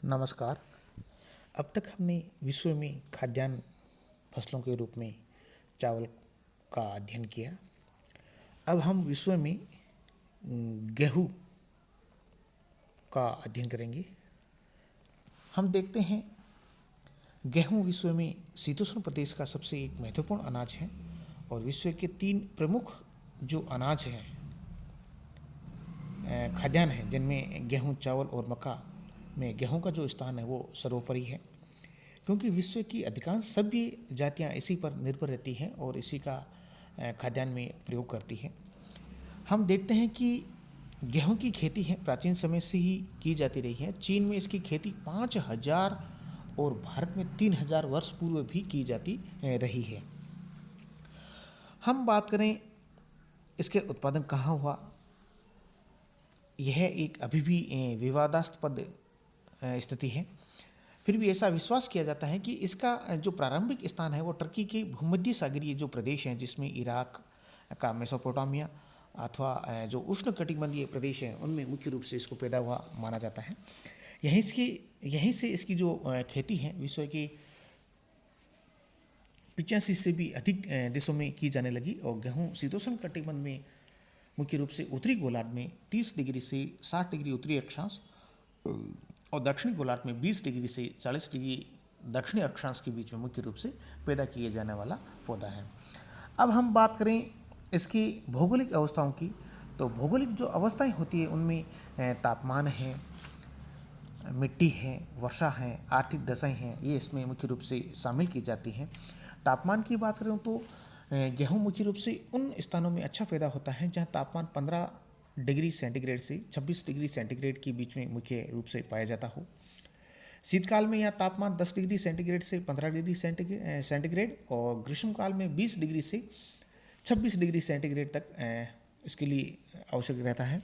नमस्कार। अब तक हमने विश्व में खाद्यान्न फसलों के रूप में चावल का अध्ययन किया। अब हम विश्व में गेहूं का अध्ययन करेंगे। हम देखते हैं गेहूं विश्व में शीतोष्ण प्रदेश का सबसे एक महत्वपूर्ण अनाज है और विश्व के 3 प्रमुख जो अनाज हैं खाद्यान्न हैं, जिनमें गेहूं, चावल और मक्का में गेहूं का जो स्थान है वो सर्वोपरि है, क्योंकि विश्व की अधिकांश सभी जातियां इसी पर निर्भर रहती हैं और इसी का खाद्यान्न में प्रयोग करती हैं। हम देखते हैं कि गेहूं की खेती है प्राचीन समय से ही की जाती रही है। चीन में इसकी खेती 5000 और भारत में 3000 वर्ष पूर्व भी की जाती रही है। हम बात करें इसके उत्पादन कहाँ हुआ, यह एक अभी भी विवादास्पद स्थिति है। फिर भी ऐसा विश्वास किया जाता है कि इसका जो प्रारंभिक स्थान है वो टर्की के भूमध्य सागरीय जो प्रदेश हैं, जिसमें इराक का मेसोपोटामिया अथवा जो उष्णकटिबंधीय प्रदेश हैं, उनमें मुख्य रूप से इसको पैदा हुआ माना जाता है। यहीं से इसकी जो खेती है विश्व के 85 से भी अधिक देशों में की जाने लगी। और गेहूँ शीतोष्ण कटिबंध में मुख्य रूप से उत्तरी गोलार्ध में 30 डिग्री से 60 डिग्री उत्तरी अक्षांश और दक्षिणी गोलार्ध में 20 डिग्री से 40 डिग्री दक्षिणी अक्षांश के बीच में मुख्य रूप से पैदा किए जाने वाला पौधा है। अब हम बात करें इसकी भौगोलिक अवस्थाओं की, तो भौगोलिक जो अवस्थाएं होती है उनमें तापमान है, मिट्टी है, वर्षा है, आर्थिक दशाएं हैं, ये इसमें मुख्य रूप से शामिल की जाती हैं। तापमान की बात करें तो गेहूँ मुख्य रूप से उन स्थानों में अच्छा पैदा होता है जहाँ तापमान 15 डिग्री सेंटीग्रेड से 26 डिग्री सेंटीग्रेड के बीच में मुख्य रूप से पाया जाता हो। शीतकाल में यह तापमान 10 डिग्री सेंटीग्रेड से 15 डिग्री सेंटीग्रेड और ग्रीष्मकाल में 20 डिग्री से 26 डिग्री सेंटीग्रेड तक इसके लिए आवश्यक रहता है।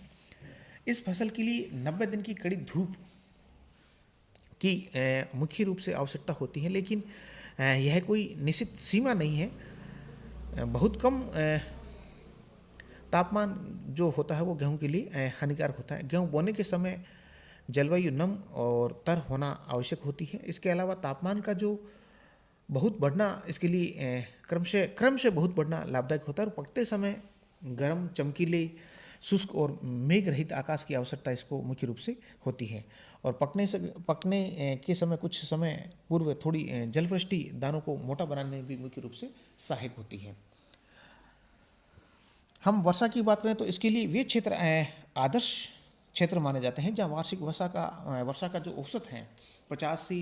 इस फसल के लिए 90 दिन की कड़ी धूप की मुख्य रूप से आवश्यकता होती है, लेकिन यह कोई निश्चित सीमा नहीं है। बहुत कम तापमान जो होता है वो गेहूं के लिए हानिकारक होता है। गेहूं बोने के समय जलवायु नम और तर होना आवश्यक होती है। इसके अलावा तापमान का जो बहुत बढ़ना इसके लिए क्रमशः बहुत बढ़ना लाभदायक होता है और पकते समय गर्म, चमकीले, शुष्क और मेघ रहित आकाश की आवश्यकता इसको मुख्य रूप से होती है। और पकने के समय कुछ समय पूर्व थोड़ी जलवृष्टि दानों को मोटा बनाने में भी मुख्य रूप से सहायक होती है। हम वर्षा की बात करें तो इसके लिए वे क्षेत्र आदर्श क्षेत्र माने जाते हैं जहाँ वार्षिक वर्षा का जो औसत है 50 से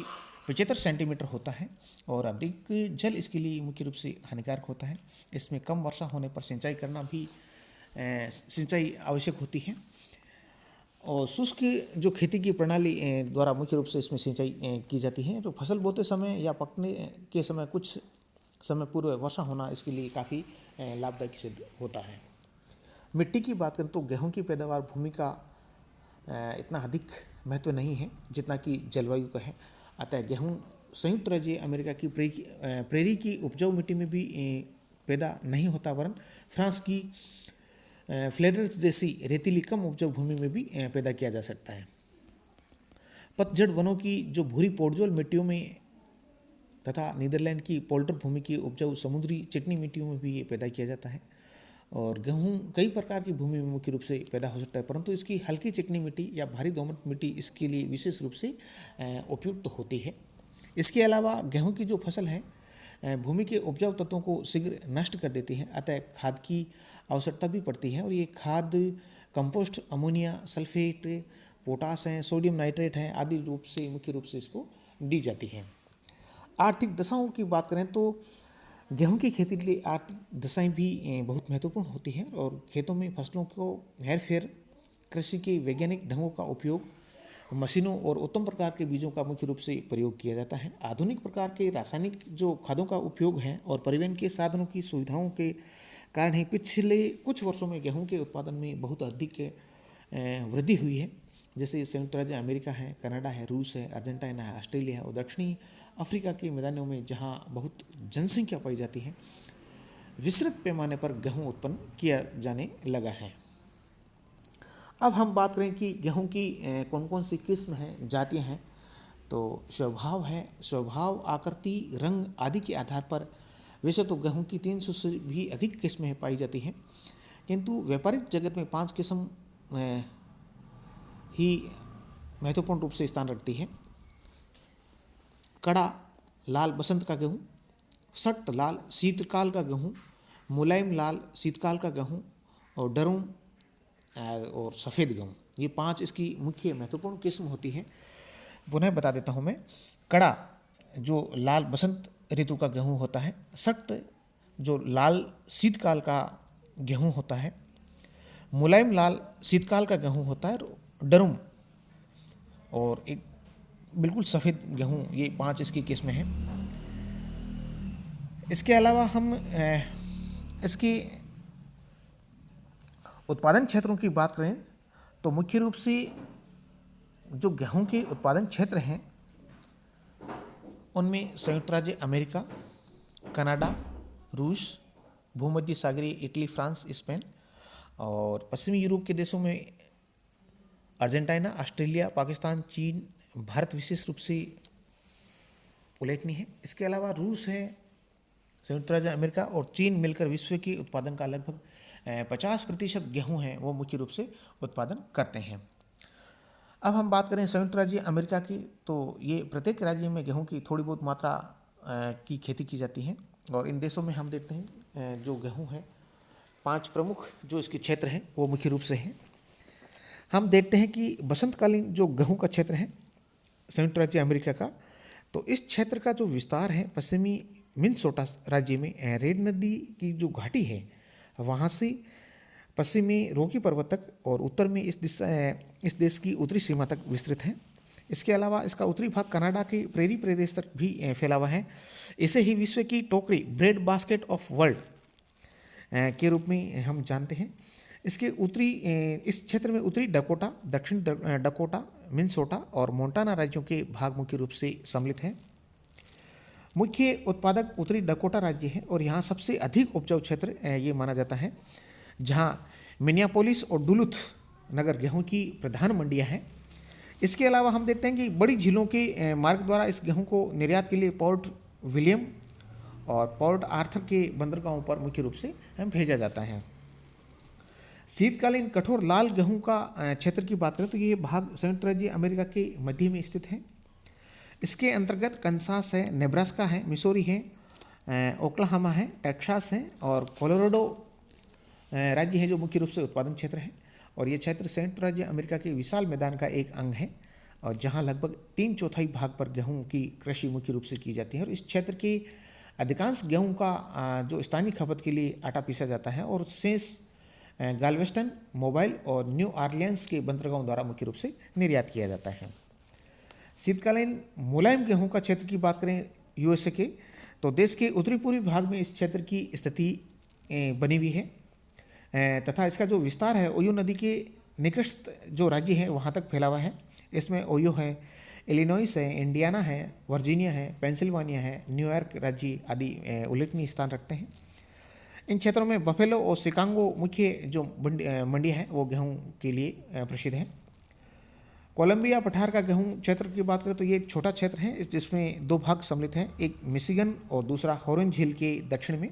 75 सेंटीमीटर होता है और अधिक जल इसके लिए मुख्य रूप से हानिकारक होता है। इसमें कम वर्षा होने पर सिंचाई करना भी सिंचाई आवश्यक होती है और शुष्क जो खेती की प्रणाली द्वारा मुख्य रूप से इसमें सिंचाई की जाती है। तो फसल बोते समय या पकने के समय कुछ समय पूर्व वर्षा होना इसके लिए काफ़ी लाभदायक सिद्ध होता है। मिट्टी की बात करें तो गेहूं की पैदावार भूमि का इतना अधिक महत्व नहीं है जितना कि जलवायु का है। अतः गेहूं संयुक्त राज्य अमेरिका की प्रेरी की उपजाऊ मिट्टी में भी पैदा नहीं होता, वरन फ्रांस की फ्लेडर्स जैसी रेतीली कम उपजाऊ भूमि में भी पैदा किया जा सकता है। पतझड़ वनों की जो भूरी पोडजोल मिट्टियों में तथा नीदरलैंड की पोल्टर भूमि की उपजाऊ समुद्री चिकनी मिट्टियों में भी ये पैदा किया जाता है। और गेहूं कई प्रकार की भूमि में मुख्य रूप से पैदा हो सकता है, परंतु इसकी हल्की चिकनी मिट्टी या भारी दोमट मिट्टी इसके लिए विशेष रूप से उपयुक्त होती है। इसके अलावा गेहूं की जो फसल है भूमि के उपजाऊ तत्वों को शीघ्र नष्ट कर देती है, अतः खाद की आवश्यकता भी पड़ती है। और ये खाद कंपोस्ट, अमोनिया, सल्फेट, पोटास हैं, सोडियम नाइट्रेट हैं आदि रूप से मुख्य रूप से इसको दी जाती है। आर्थिक दशाओं की बात करें तो गेहूं की खेती के लिए आर्थिक दशाएं भी बहुत महत्वपूर्ण होती हैं और खेतों में फसलों को हेरफेर, कृषि के वैज्ञानिक ढंगों का उपयोग, मशीनों और उत्तम प्रकार के बीजों का मुख्य रूप से प्रयोग किया जाता है। आधुनिक प्रकार के रासायनिक जो खादों का उपयोग है और परिवहन के साधनों की सुविधाओं के कारण ही पिछले कुछ वर्षों में गेहूं के उत्पादन में बहुत अधिक वृद्धि हुई है। जैसे संयुक्त राज्य अमेरिका है, कनाडा है, रूस है, अर्जेंटीना है, ऑस्ट्रेलिया है और दक्षिणी अफ्रीका के मैदानों में जहां बहुत जनसंख्या पाई जाती है, विस्तृत पैमाने पर गेहूं उत्पन्न किया जाने लगा है। अब हम बात करें कि गेहूं की कौन कौन सी किस्म हैं, जातियां हैं, तो स्वभाव है, स्वभाव, आकृति, रंग आदि के आधार पर वैसे तो गेहूं की 300 से भी अधिक किस्में पाई जाती हैं, किंतु व्यापारिक जगत में 5 किस्म ही महत्वपूर्ण रूप से स्थान रखती है। कड़ा लाल बसंत का गेहूँ, सट लाल शीतकाल का गेहूँ, मुलायम लाल शीतकाल का गेहूँ और डरूम और सफ़ेद गेहूँ, ये 5 इसकी मुख्य महत्वपूर्ण किस्म होती है। पुनः बता देता हूँ मैं। कड़ा जो लाल बसंत ऋतु का गेहूँ होता है, सट जो लाल शीतकाल का गेहूँ होता है, मुलायम लाल शीतकाल का गेहूँ होता है, डरूम और एक बिल्कुल सफ़ेद गेहूँ, ये 5 इसकी किस्में हैं। इसके अलावा हम इसके उत्पादन क्षेत्रों की बात करें तो मुख्य रूप से जो गेहूं के उत्पादन क्षेत्र हैं उनमें संयुक्त राज्य अमेरिका, कनाडा, रूस, भूमध्य सागरीय इटली, फ्रांस, स्पेन और पश्चिमी यूरोप के देशों में अर्जेंटीना, ऑस्ट्रेलिया, पाकिस्तान, चीन, भारत विशेष रूप से उल्लेखनीय है। इसके अलावा रूस है, संयुक्त राज्य अमेरिका और चीन मिलकर विश्व के उत्पादन का लगभग 50% गेहूँ हैं वो मुख्य रूप से उत्पादन करते हैं। अब हम बात करें संयुक्त राज्य अमेरिका की, तो ये प्रत्येक राज्य में गेहूं की थोड़ी बहुत मात्रा की खेती की जाती है और इन देशों में हम देखते हैं जो गेहूं है 5 प्रमुख जो इसके क्षेत्र हैं वो मुख्य रूप से हैं। हम देखते हैं कि बसंतकालीन जो गेहूं का क्षेत्र है संयुक्त राज्य अमेरिका का, तो इस क्षेत्र का जो विस्तार है पश्चिमी मिनेसोटा राज्य में रेड नदी की जो घाटी है वहाँ से पश्चिमी रॉकी पर्वत तक और उत्तर में इस देश की उत्तरी सीमा तक विस्तृत है। इसके अलावा इसका उत्तरी भाग कनाडा के प्रेरी प्रदेश तक भी फैला हुआ है। इसे ही विश्व की टोकरी, ब्रेड बास्केट ऑफ वर्ल्ड के रूप में हम जानते हैं। इसके इस क्षेत्र में उत्तरी डकोटा, दक्षिण डकोटा, मिनेसोटा और मोंटाना राज्यों के भाग मुख्य रूप से सम्मिलित हैं। मुख्य उत्पादक उत्तरी डकोटा राज्य है और यहाँ सबसे अधिक उपजाऊ क्षेत्र ये माना जाता है, जहाँ मिनियापोलिस और डुलुथ नगर गेहूं की प्रधान मंडियां हैं। इसके अलावा हम देखते हैं कि बड़ी झीलों के मार्ग द्वारा इस गेहूं को निर्यात के लिए पोर्ट विलियम और पोर्ट आर्थर के बंदरगाहों पर मुख्य रूप से भेजा जाता है। शीतकालीन कठोर लाल गेहूं का क्षेत्र की बात करें तो ये भाग संयुक्त राज्य अमेरिका के मध्य में स्थित है। इसके अंतर्गत कंसास है, नेब्रास्का है, मिसोरी है, ओक्लाहोमा है, टेक्सास है और कोलोराडो राज्य है जो मुख्य रूप से उत्पादन क्षेत्र है। और ये क्षेत्र संयुक्त राज्य अमेरिका के विशाल मैदान का एक अंग है और जहाँ लगभग 3/4 भाग पर गेहूं की कृषि मुख्य रूप से की जाती है। और इस क्षेत्र के अधिकांश गेहूं का जो स्थानीय खपत के लिए आटा पीसा जाता है और शेष गाल्वेस्टन, मोबाइल और न्यू ऑरलियंस के बंदरगाहों द्वारा मुख्य रूप से निर्यात किया जाता है। शीतकालीन मुलायम गेहूं का क्षेत्र की बात करें यूएसए के, तो देश के उत्तरी पूर्वी भाग में इस क्षेत्र की स्थिति बनी हुई है तथा इसका जो विस्तार है ओयो नदी के निकटस्थ जो राज्य है वहाँ तक फैला हुआ है। इसमें ओयो है, इलिनॉइस है, इंडियाना है, वर्जीनिया है, पेंसिल्वानिया है, न्यूयॉर्क राज्य आदि उल्लेखनीय स्थान रखते हैं। इन क्षेत्रों में बफेलो और शिकागो मुख्य जो मंडियाँ हैं वो गेहूं के लिए प्रसिद्ध हैं। कोलंबिया पठार का गेहूं क्षेत्र की बात करें तो ये एक छोटा क्षेत्र है जिसमें 2 भाग सम्मिलित हैं, एक मिशिगन और दूसरा हॉरेन झील के दक्षिण में,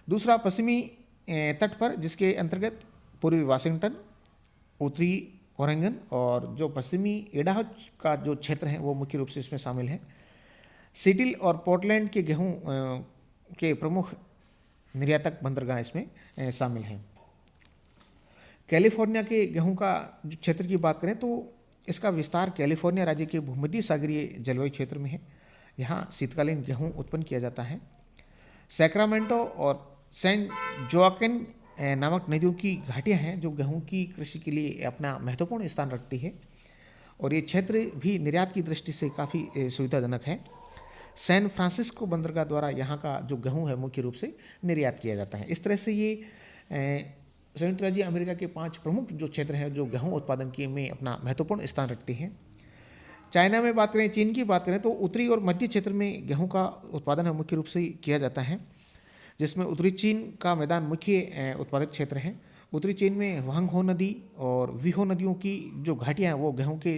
दूसरा पश्चिमी तट पर जिसके अंतर्गत पूर्वी वाशिंगटन, उत्तरी ओरेगन और जो पश्चिमी इडाहो का जो क्षेत्र है वो मुख्य रूप से इसमें शामिल है। सीटिल और पोर्टलैंड के गेहूं के प्रमुख निर्यातक बंदरगाह इसमें शामिल हैं। कैलिफोर्निया के गेहूं का जो क्षेत्र की बात करें तो इसका विस्तार कैलिफोर्निया राज्य के भूमध्य सागरीय जलवायु क्षेत्र में है। यहाँ शीतकालीन गेहूं उत्पन्न किया जाता है। सैक्रामेंटो और सैन जोआकिन नामक नदियों की घाटियाँ हैं जो गेहूं की कृषि के लिए अपना महत्वपूर्ण स्थान रखती है और ये क्षेत्र भी निर्यात की दृष्टि से काफ़ी सुविधाजनक है। सैन फ्रांसिस्को बंदरगाह द्वारा यहाँ का जो गेहूं है मुख्य रूप से निर्यात किया जाता है। इस तरह से ये संयुक्त राज्य अमेरिका के 5 प्रमुख जो क्षेत्र हैं जो गेहूं उत्पादन के में अपना महत्वपूर्ण स्थान रखते हैं। चाइना में बात करें, चीन की बात करें तो उत्तरी और मध्य क्षेत्र में गेहूं का उत्पादन मुख्य रूप से किया जाता है, जिसमें उत्तरी चीन का मैदान मुख्य उत्पादक क्षेत्र है। उत्तरी चीन में वांग हो नदी और वीहो नदियों की जो घाटियाँ हैं वो गेहूं के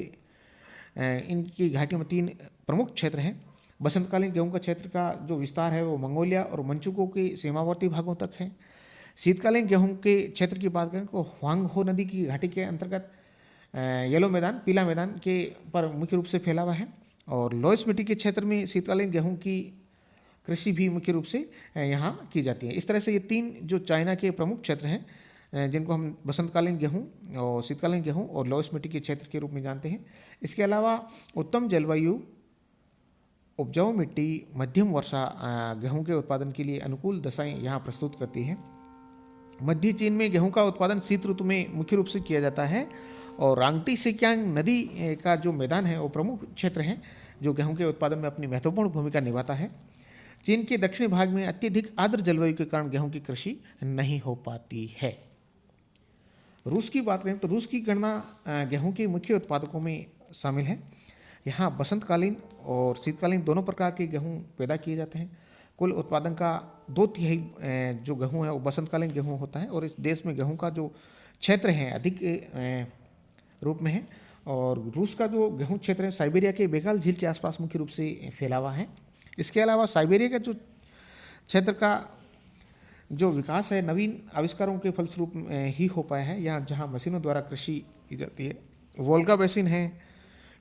इनकी घाटियों में 3 प्रमुख क्षेत्र हैं। बसंतकालीन गेहूं का क्षेत्र का जो विस्तार है वो मंगोलिया और मंचुकुओं के सीमावर्ती भागों तक है। शीतकालीन गेहूं के क्षेत्र की बात करें तो ह्वांग नदी की घाटी के अंतर्गत येलो मैदान, पीला मैदान के पर मुख्य रूप से फैला हुआ है। और लोएस मिट्टी के क्षेत्र में शीतकालीन गेहूं की कृषि भी मुख्य रूप से यहाँ की जाती है। इस तरह से ये 3 जो चाइना के प्रमुख क्षेत्र हैं जिनको हम बसंतकालीन गेहूं और शीतकालीन गेहूं और लोएस मिट्टी के क्षेत्र के रूप में जानते हैं। इसके अलावा उत्तम जलवायु, उपजाऊ मिट्टी, मध्यम वर्षा गेहूं के उत्पादन के लिए अनुकूल दशाएं यहाँ प्रस्तुत करती है। मध्य चीन में गेहूं का उत्पादन शीत ऋतु में मुख्य रूप से किया जाता है और रांगटी सिक्यांग नदी का जो मैदान है वो प्रमुख क्षेत्र है जो गेहूं के उत्पादन में अपनी महत्वपूर्ण भूमिका निभाता है। चीन के दक्षिणी भाग में अत्यधिक आर्द्र जलवायु के कारण गेहूं की कृषि नहीं हो पाती है। रूस की बात करें तो रूस की गणना गेहूं के मुख्य उत्पादकों में शामिल है। यहाँ बसंतकालीन और शीतकालीन दोनों प्रकार के गेहूं पैदा किए जाते हैं। कुल उत्पादन का 2/3 जो गेहूं है वो बसंतकालीन गेहूं होता है और इस देश में गेहूं का जो क्षेत्र है अधिक रूप में है। और रूस का जो गेहूं क्षेत्र है साइबेरिया के बेकाल झील के आसपास मुख्य रूप से फैला हुआ है। इसके अलावा साइबेरिया का जो क्षेत्र का जो विकास है नवीन आविष्कारों के फलस्वरूप ही हो पाया है। यहाँ जहाँ मशीनों द्वारा कृषि की जाती है। वोल्गा बेसिन है,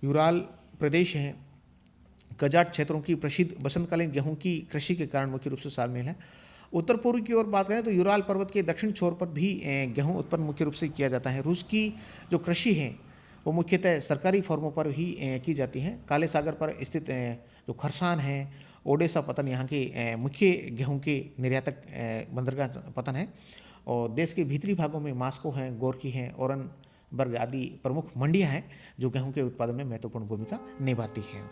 यूराल प्रदेश हैं, कजाट क्षेत्रों की प्रसिद्ध बसंतकालीन गेहूं की कृषि के कारण मुख्य रूप से शामिल है। उत्तर पूर्व की ओर बात करें तो यूराल पर्वत के दक्षिण छोर पर भी गेहूं उत्पन्न मुख्य रूप से किया जाता है। रूस की जो कृषि है वो मुख्यतः सरकारी फर्मों पर ही की जाती है। काले सागर पर स्थित जो खरसान है, ओडेसा पतन यहाँ के मुख्य गेहूं के निर्यातक बंदरगाह पतन है। और देश के भीतरी भागों में मास्को हैं, गोरकी हैं, ओरनबर्ग आदि प्रमुख मंडियाँ हैं जो गेहूं के उत्पादन में महत्वपूर्ण भूमिका निभाती हैं।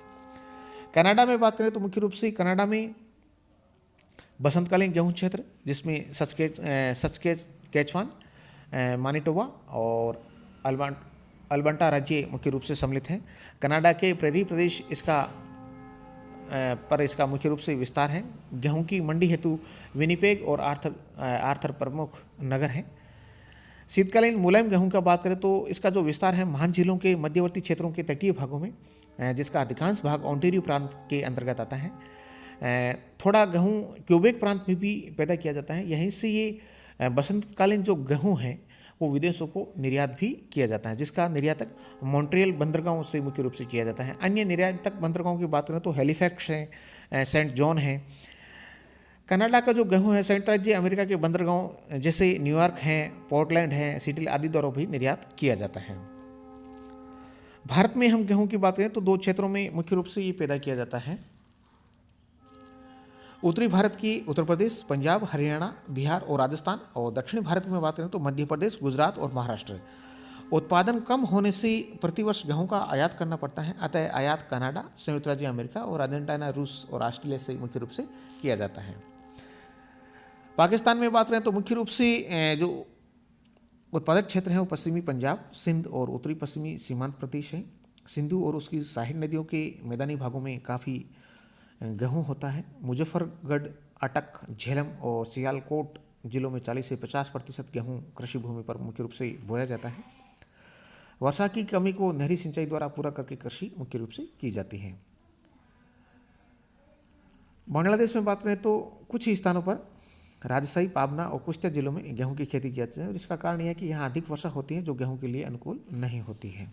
कनाडा में बात करें तो मुख्य रूप से कनाडा में बसंतकालीन गेहूं क्षेत्र जिसमें सस्केचवान, मानिटोबा और अल्बर्टा राज्य मुख्य रूप से सम्मिलित हैं। कनाडा के प्रेरी प्रदेश इसका मुख्य रूप से विस्तार है। गेहूं की मंडी हेतु विनिपेग और आर्थर प्रमुख नगर हैं। शीतकालीन मुलायम गेहूं का बात करें तो इसका जो विस्तार है महान झीलों के मध्यवर्ती क्षेत्रों के तटीय भागों में, जिसका अधिकांश भाग ओंटारियो प्रांत के अंतर्गत आता है। थोड़ा गेहूं क्यूबेक प्रांत में भी पैदा किया जाता है। यहीं से ये बसंतकालीन जो गेहूं है वो विदेशों को निर्यात भी किया जाता है, जिसका निर्यातक मॉन्ट्रियल बंदरगाहों से मुख्य रूप से किया जाता है। अन्य निर्यातक बंदरगाहों की बात करें तो हैलिफैक्स है, सेंट जॉन है। कनाडा का जो गेहूं है संयुक्त राज्य अमेरिका के बंदरगाहों जैसे न्यूयॉर्क है, पोर्टलैंड है, सिडनी आदि द्वारा भी निर्यात किया जाता है। भारत में हम गेहूं की बात करें तो 2 क्षेत्रों में मुख्य रूप से ये पैदा किया जाता है। उत्तरी भारत की उत्तर प्रदेश, पंजाब, हरियाणा, बिहार और राजस्थान, और दक्षिणी भारत में बात करें तो मध्य प्रदेश, गुजरात और महाराष्ट्र। उत्पादन कम होने से प्रतिवर्ष गेहूं का आयात करना पड़ता है, अतः आयात कनाडा, संयुक्त राज्य अमेरिका और अर्जेंटीना, रूस और ऑस्ट्रेलिया से मुख्य रूप से किया जाता है। पाकिस्तान में बात करें तो मुख्य रूप से जो उत्पादक क्षेत्र हैं वो पश्चिमी पंजाब, सिंध और उत्तरी पश्चिमी सीमांत प्रदेश हैं। सिंधु और उसकी सहायक नदियों के मैदानी भागों में काफ़ी गेहूं होता है। मुजफ्फरगढ़, अटक, झेलम और सियालकोट जिलों में 40 से 50% गेहूं कृषि भूमि पर मुख्य रूप से बोया जाता है। वर्षा की कमी को नहरी सिंचाई द्वारा पूरा करके कृषि मुख्य रूप से की जाती है। बांग्लादेश में बात करें तो कुछ ही स्थानों पर राजशाही, पाबना और कुश्तिया जिलों में गेहूं की खेती की जाती है और इसका कारण यह है कि यहाँ अधिक वर्षा होती है जो गेहूं के लिए अनुकूल नहीं होती है।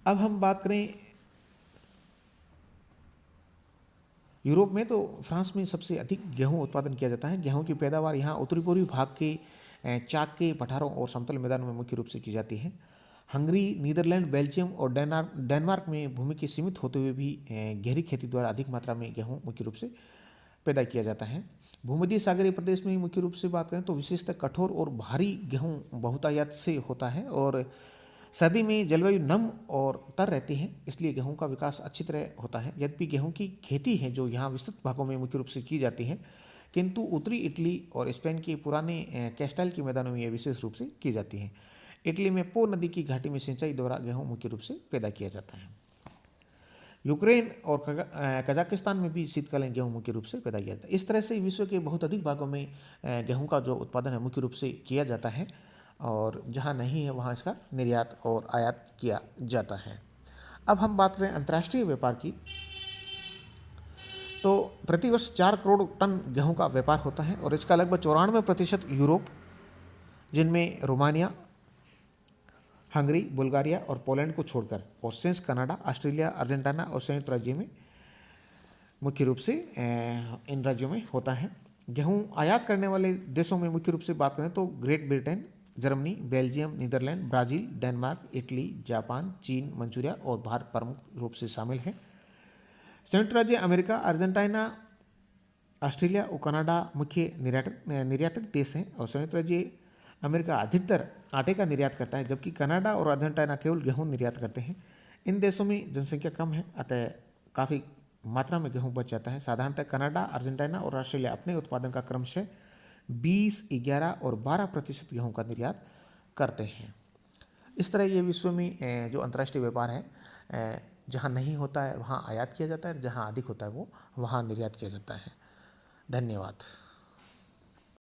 अब हम बात करें यूरोप में तो फ्रांस में सबसे अधिक गेहूं उत्पादन किया जाता है। गेहूं की पैदावार यहाँ उत्तरी पूर्वी भाग के चाक के पठारों और समतल मैदानों में मुख्य रूप से की जाती है। हंगरी, नीदरलैंड, बेल्जियम और डेनमार्क में भूमि के सीमित होते हुए भी गहरी खेती द्वारा अधिक मात्रा में गेहूं मुख्य रूप से पैदा किया जाता है। भूमध्य सागरीय प्रदेश में मुख्य रूप से बात करें तो विशेषतः कठोर और भारी गेहूं बहुतायत से होता है और सर्दी में जलवायु नम और तर रहती है, इसलिए गेहूं का विकास अच्छी तरह होता है। यद्यपि गेहूं की खेती है जो यहाँ विस्तृत भागों में मुख्य रूप से की जाती है, किंतु उत्तरी इटली और स्पेन के पुराने कैस्टाइल के मैदानों में यह विशेष रूप से की जाती है। इटली में पो नदी की घाटी में सिंचाई द्वारा गेहूं मुख्य रूप से पैदा किया जाता है। यूक्रेन और कजाकिस्तान में भी शीतकालीन गेहूं मुख्य रूप से पैदा किया जाता है। इस तरह से विश्व के बहुत अधिक भागों में गेहूं का जो उत्पादन है मुख्य रूप से किया जाता है और जहाँ नहीं है वहाँ इसका निर्यात और आयात किया जाता है। अब हम बात करें अंतर्राष्ट्रीय व्यापार की, तो प्रतिवर्ष 4 करोड़ टन गेहूं का व्यापार होता है और इसका लगभग 94% यूरोप, जिनमें रोमानिया, हंगरी, बुल्गारिया और पोलैंड को छोड़कर, और शेष कनाडा, ऑस्ट्रेलिया, अर्जेंटीना और संयुक्त राज्य में मुख्य रूप से इन राज्यों में होता है। गेहूं आयात करने वाले देशों में मुख्य रूप से बात करें तो Great Britain, Germany, Belgium, Netherlands, Brazil, Denmark, Italy, Japan, चीन, मंचूरिया और भारत प्रमुख रूप से शामिल है। संयुक्त राज्य अमेरिका, अर्जेंटीना, ऑस्ट्रेलिया और कनाडा मुख्य निर्यातक देश हैं और संयुक्त राज्य अमेरिका अधिकतर आटे का निर्यात करता है, जबकि कनाडा और अर्जेंटीना केवल गेहूं निर्यात करते हैं। इन देशों में जनसंख्या कम है, अतः काफ़ी मात्रा में गेहूं बच जाता है। साधारणतः कनाडा, अर्जेंटीना और ऑस्ट्रेलिया अपने उत्पादन का क्रमशः 20, 11 और 12% गेहूं का निर्यात करते हैं। इस तरह ये विश्व में जो अंतर्राष्ट्रीय व्यापार है, जहाँ नहीं होता है वहाँ आयात किया जाता है, जहाँ अधिक होता है वो वहाँ निर्यात किया जाता है। धन्यवाद।